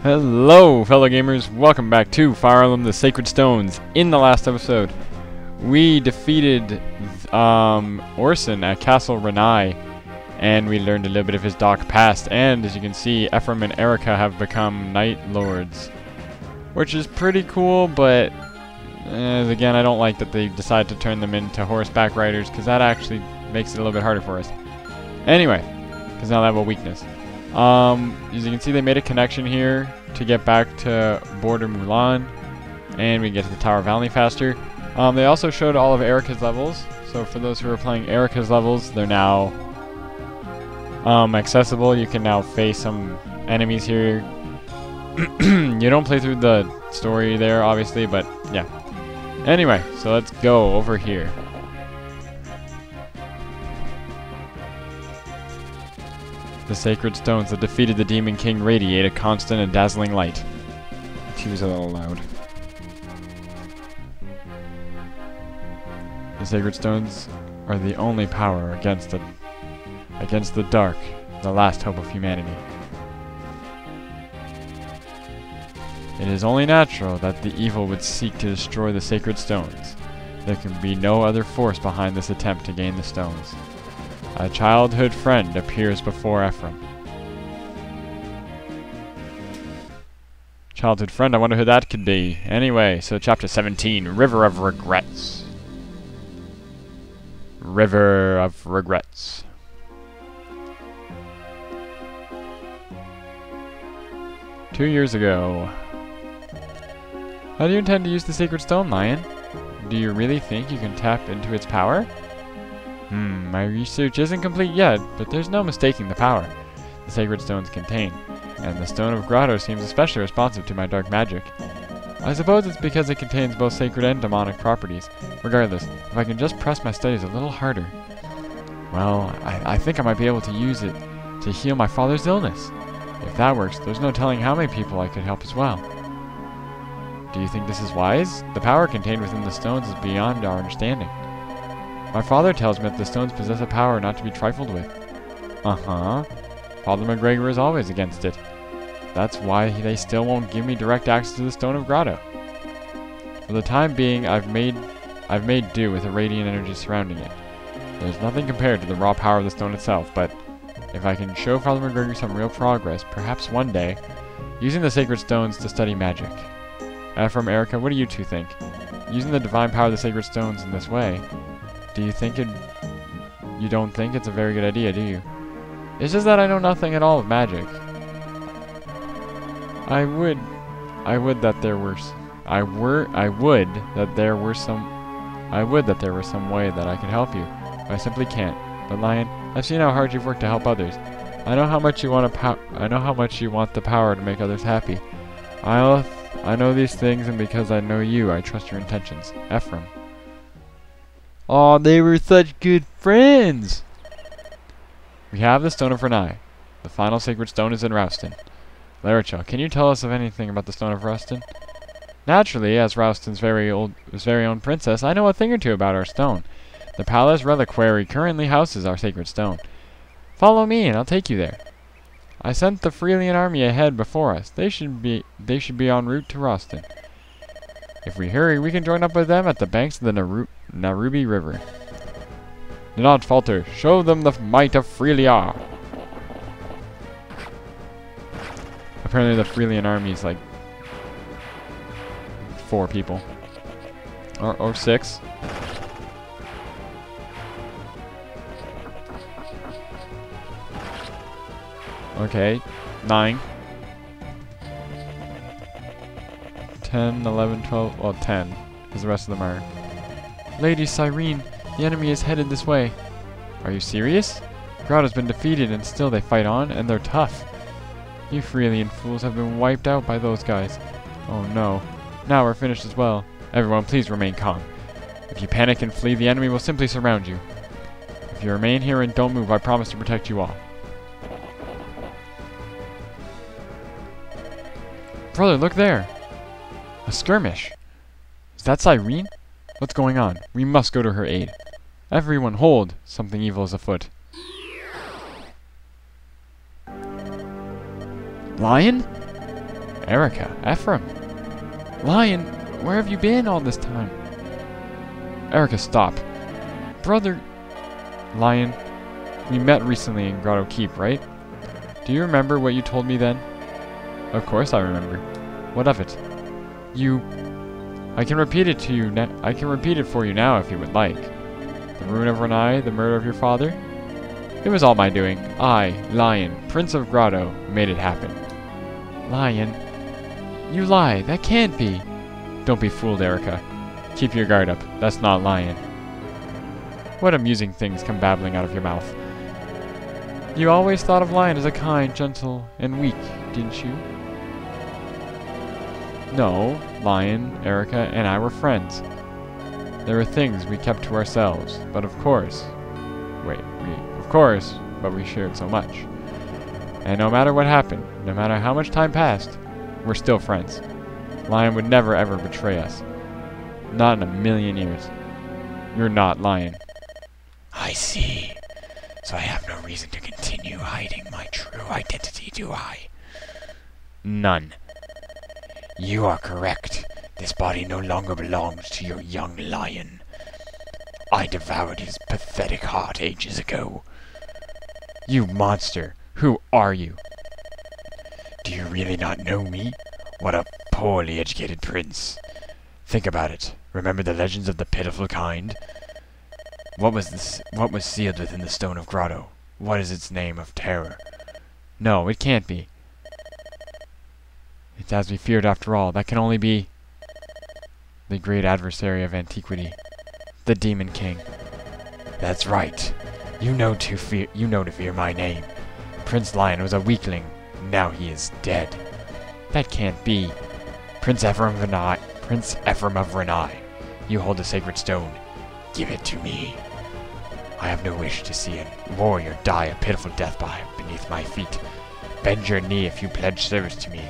Hello, fellow gamers. Welcome back to Fire Emblem: The Sacred Stones. In the last episode, we defeated Orson at Castle Renais, and we learned a little bit of his dark past. And as you can see, Ephraim and Erica have become Knight Lords, which is pretty cool. But again, I don't like that they decided to turn them into horseback riders, because that actually makes it a little bit harder for us. Anyway, because now they have a weakness. As you can see, they made a connection here to get back to Border Mulan, and we get to the Tower Valley faster. They also showed all of Erica's levels, so for those who are playing Erica's levels, they're now accessible. You can now face some enemies here. You don't play through the story there, obviously, but yeah. Anyway, so let's go over here. The sacred stones that defeated the Demon King radiate a constant and dazzling light. She was a little loud. The sacred stones are the only power against the dark, the last hope of humanity. It is only natural that the evil would seek to destroy the sacred stones. There can be no other force behind this attempt to gain the stones. A childhood friend appears before Ephraim. Childhood friend, I wonder who that could be. Anyway, so chapter 17, River of Regrets. River of Regrets. Two years ago. How do you intend to use the sacred stone, Lyon? Do you really think you can tap into its power? My research isn't complete yet, but there's no mistaking the power the sacred stones contain, and the Stone of Grotto seems especially responsive to my dark magic. I suppose it's because it contains both sacred and demonic properties. Regardless, if I can just press my studies a little harder, well, I think I might be able to use it to heal my father's illness. If that works, there's no telling how many people I could help as well. Do you think this is wise? The power contained within the stones is beyond our understanding. My father tells me that the stones possess a power not to be trifled with. Father McGregor is always against it. That's why they still won't give me direct access to the Stone of Grotto. For the time being, I've made do with the radiant energy surrounding it. There's nothing compared to the raw power of the stone itself, but if I can show Father McGregor some real progress, perhaps one day, using the sacred stones to study magic. Ephraim, Erica, what do you two think? Using the divine power of the sacred stones in this way, you don't think it's a very good idea, do you? It's just that I know nothing at all of magic. I would that there were some way that I could help you. But I simply can't. But Lyon, I've seen how hard you've worked to help others. I know how much you want the power to make others happy. I know these things, and because I know you, I trust your intentions. Ephraim. Aw, they were such good friends! We have the Stone of Renais. The final sacred stone is in Rouston. Larichel, can you tell us of anything about the Stone of Rouston? Naturally, as Rouston's very own princess, I know a thing or two about our stone. The palace reliquary currently houses our sacred stone. Follow me, and I'll take you there. I sent the Lyon army ahead before us. They should be en route to Rouston. If we hurry, we can join up with them at the banks of the Narubi River. Do not falter. Show them the might of Lyon. Apparently the Lyon army is like 4 people. Or 6. Okay, 9. 10, 11, 12, well 10, because the rest of them are... Lady Cyrene, the enemy is headed this way. Are you serious? Grotto's been defeated and still they fight on, and they're tough. You Lyon fools have been wiped out by those guys. Oh no, now we're finished as well. Everyone please remain calm. If you panic and flee, the enemy will simply surround you. If you remain here and don't move, I promise to protect you all. Brother, look there! A skirmish! Is that Cyrene? What's going on? We must go to her aid. Everyone hold! Something evil is afoot. Lyon? Erica, Ephraim. Lyon, where have you been all this time? Erica, stop. Brother... Lyon, we met recently in Grotto Keep, right? Do you remember what you told me then? Of course I remember. What of it? I can repeat it to you I can repeat it for you now if you would like. The ruin of Renais, the murder of your father? It was all my doing. I, Lyon, Prince of Grotto, made it happen. Lyon? You lie. That can't be. Don't be fooled, Erica. Keep your guard up. That's not Lyon. What amusing things come babbling out of your mouth. You always thought of Lyon as a kind, gentle, and weak, didn't you? No, Lyon, Erica, and I were friends. There were things we kept to ourselves, but of course... but we shared so much. And no matter what happened, no matter how much time passed, we're still friends. Lyon would never ever betray us. Not in a million years. You're not Lyon. I see. So I have no reason to continue hiding my true identity, do I? None. You are correct. This body no longer belongs to your young Lyon. I devoured his pathetic heart ages ago. You monster! Who are you? Do you really not know me? What a poorly educated prince. Think about it. Remember the legends of the pitiful kind? What was sealed within the stone of Grotto? What is its name of terror? No, it can't be. It's as we feared after all. That can only be the great adversary of antiquity, the Demon King. That's right. You know to fear my name. Prince Lyon was a weakling. Now he is dead. That can't be. Prince Ephraim of Renais. You hold the sacred stone. Give it to me. I have no wish to see a warrior die a pitiful death beneath my feet. Bend your knee if you pledge service to me.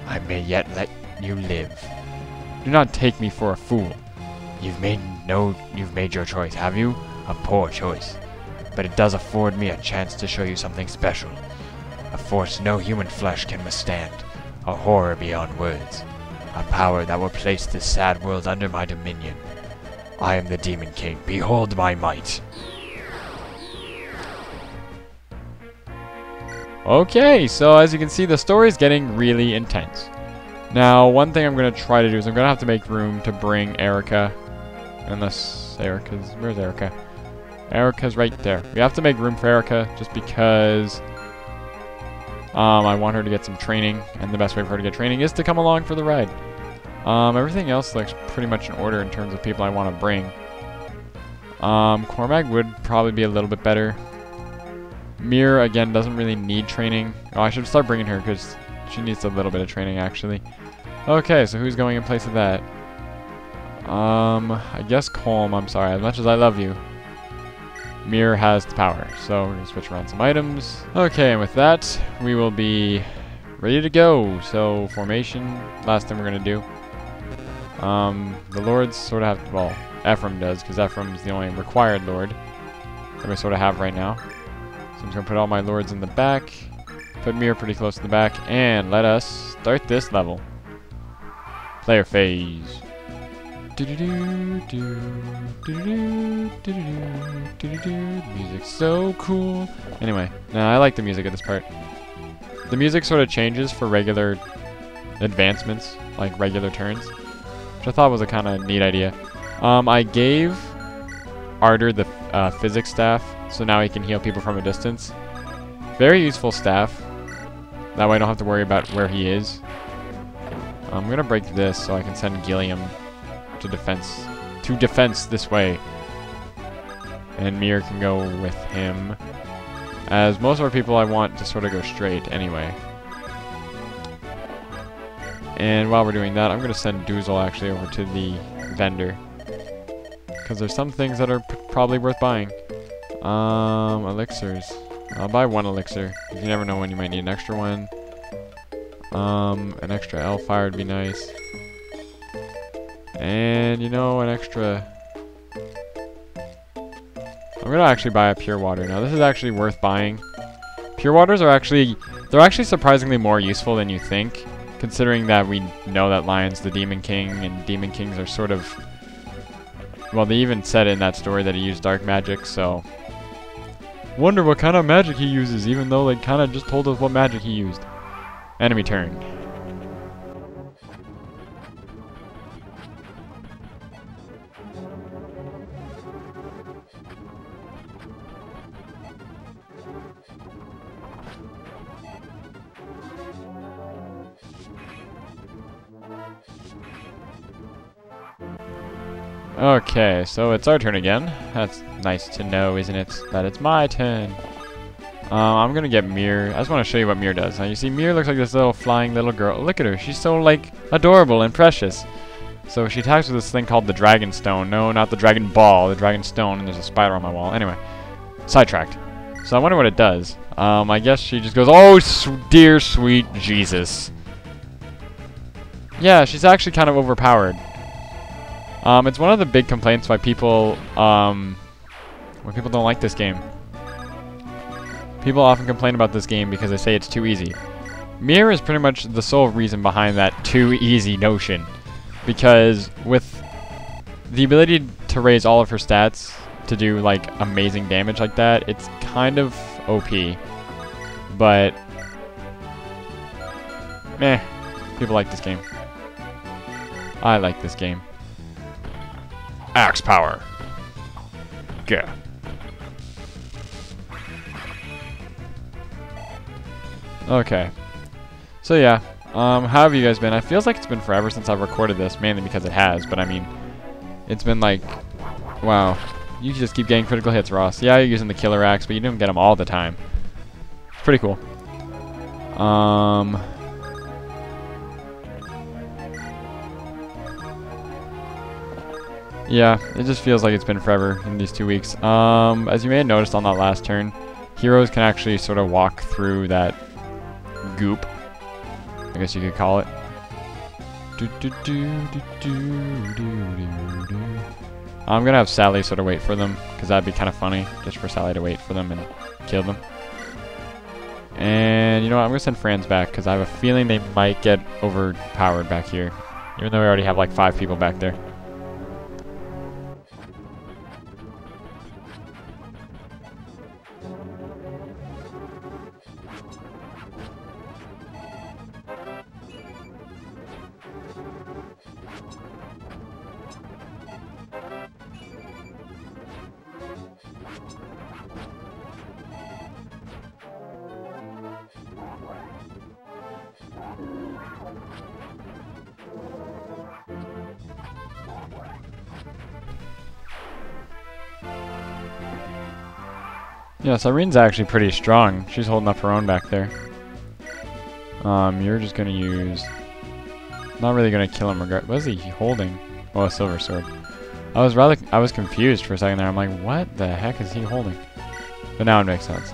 I may yet let you live. Do not take me for a fool. You've made your choice, have you? A poor choice. But it does afford me a chance to show you something special. A force no human flesh can withstand. A horror beyond words. A power that will place this sad world under my dominion. I am the Demon King. Behold my might. Okay, so as you can see, the story's getting really intense. Now, one thing I'm going to try to do is I'm going to have to make room to bring Erica. Unless Erica's... Where's Erica? Erica's right there. We have to make room for Erica just because I want her to get some training. And the best way for her to get training is to come along for the ride. Everything else looks pretty much in order in terms of people I want to bring. Cormac would probably be a little bit better. Mir, again, doesn't really need training. Oh, I should start bringing her because she needs a little bit of training, actually. Okay, so who's going in place of that? I guess Colm, I'm sorry. As much as I love you, Mir has the power. So we're going to switch around some items. Okay, and with that, we will be ready to go. So, formation, last thing we're going to do. The lords sort of have, well, Ephraim does, because Ephraim's the only required lord that we sort of have right now. So I'm just going to put all my lords in the back, put Mir pretty close to the back, and let us start this level. Player phase. Music's so cool. Anyway, nah, I like the music at this part. The music sort of changes for regular advancements, like regular turns, which I thought was a kind of neat idea. I gave Arter the physics staff, so now he can heal people from a distance. Very useful staff. That way I don't have to worry about where he is. I'm gonna break this so I can send Gilliam to defense this way, and Mir can go with him, as most of our people I want to sort of go straight anyway. And while we're doing that, I'm gonna send Doozle actually over to the vendor, because there's some things that are probably worth buying. Elixirs. I'll buy one elixir. You never know when you might need an extra one. An extra L-Fire would be nice. And, you know, an extra... I'm gonna actually buy a pure water. Now, this is actually worth buying. Pure waters are actually... They're actually surprisingly more useful than you think. considering that we know that Lion's the Demon King, and Demon Kings are sort of... Well, they even said in that story that he used dark magic, so... Wonder what kind of magic he uses, even though they kind of just told us what magic he used. Enemy turn. Okay, so it's our turn again. That's nice to know, isn't it? That it's my turn. I'm gonna get Mir. I just want to show you what Mir does. Now you see Mir looks like this little flying little girl. Look at her. She's so like adorable and precious. So she attacks with this thing called the Dragon Stone. No, not the Dragon Ball, the Dragon Stone, and there's a spider on my wall. Anyway, sidetracked. So I wonder what it does. I guess she just goes, oh dear sweet Jesus. Yeah, she's actually kind of overpowered. It's one of the big complaints by people, when people don't like this game. People often complain about this game because they say it's too easy. Mir is pretty much the sole reason behind that too easy notion. Because with the ability to raise all of her stats to do like amazing damage like that, it's kind of OP. But, meh, people like this game. I like this game. Axe power. Yeah. Okay. So yeah, how have you guys been? It feels like it's been forever since I've recorded this, mainly because it has, but I mean, it's been like, wow. You just keep getting critical hits, Ross. Yeah, you're using the killer axe, but you don't get them all the time. It's pretty cool. Yeah, it just feels like it's been forever in these 2 weeks. As you may have noticed on that last turn, heroes can actually sort of walk through that goop, I guess you could call it. I'm gonna have Sally sort of wait for them, because that'd be kind of funny, just for Sally to wait for them and kill them. And you know what, I'm gonna send Franz back, because I have a feeling they might get overpowered back here, even though we already have like 5 people back there. Yeah, Cyrene's actually pretty strong. She's holding up her own back there. You're just gonna use... Not really gonna kill him regard... What is he holding? Oh, a silver sword. I was confused for a second there. I'm like, what the heck is he holding? But now it makes sense.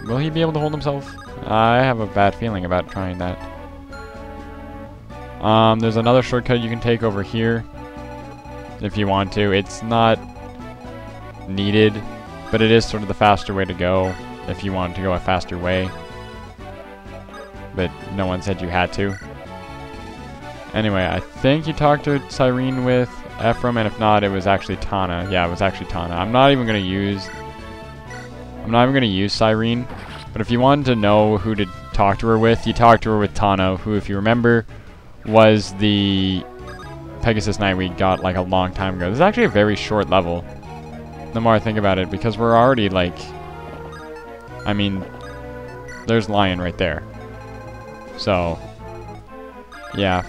Will he be able to hold himself? I have a bad feeling about trying that. There's another shortcut you can take over here. If you want to. It's not needed, but it is sort of the faster way to go if you want to go a faster way. But no one said you had to. Anyway, I think you talked to Cyrene with Ephraim, and if not, it was actually Tana. Yeah, it was actually Tana. I'm not even gonna use Cyrene, but if you wanted to know who to talk to her with, you talk to her with Tana, who, if you remember, was the Pegasus Knight we got like a long time ago. This is actually a very short level, the more I think about it, because we're already like, I mean, there's Lyon right there. So, yeah.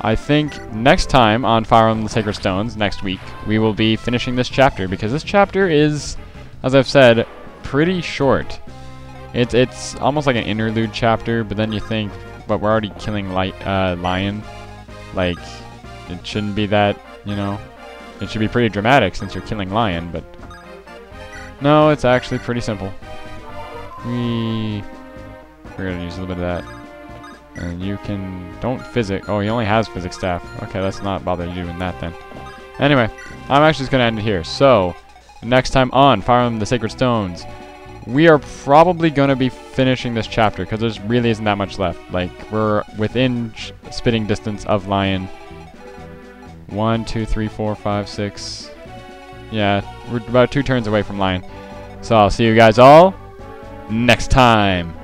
I think next time on Fire Emblem the Sacred Stones, next week, we will be finishing this chapter, because this chapter is, as I've said, pretty short. It's almost like an interlude chapter, but then you think, but we're already killing Lyon. Like, it shouldn't be that, you know. It should be pretty dramatic since you're killing Lyon, but no, it's actually pretty simple. We're gonna use a little bit of that. And you can... Don't physic... Oh, he only has physics staff. Okay, let's not bother doing that then. Anyway, I'm actually just going to end it here. So, next time on Fire Emblem the Sacred Stones, we are probably going to be finishing this chapter because there really isn't that much left. Like, we're within spitting distance of Lyon. 1, 2, 3, 4, 5, 6. Yeah, we're about 2 turns away from Lyon. So I'll see you guys all next time.